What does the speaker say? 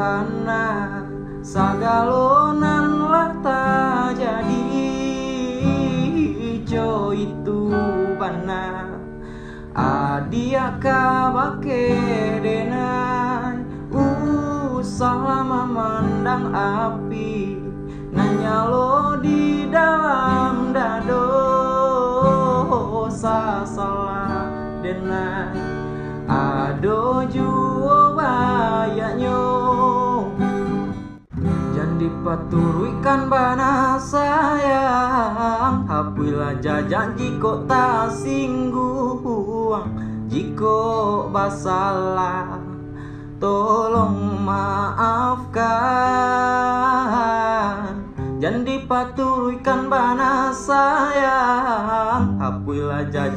karena sagalonan lah tak jadi. Jo itu bana adia kabake denai salah memandang api nanyalo di dalam dado salah denai ado juo bayanyo jangan dipaturuikan bana sayang hapuilah jajan jiko tak singgung jiko basalah tolong maafkan jangan dipaturuikan bana sayang hapuilah jajan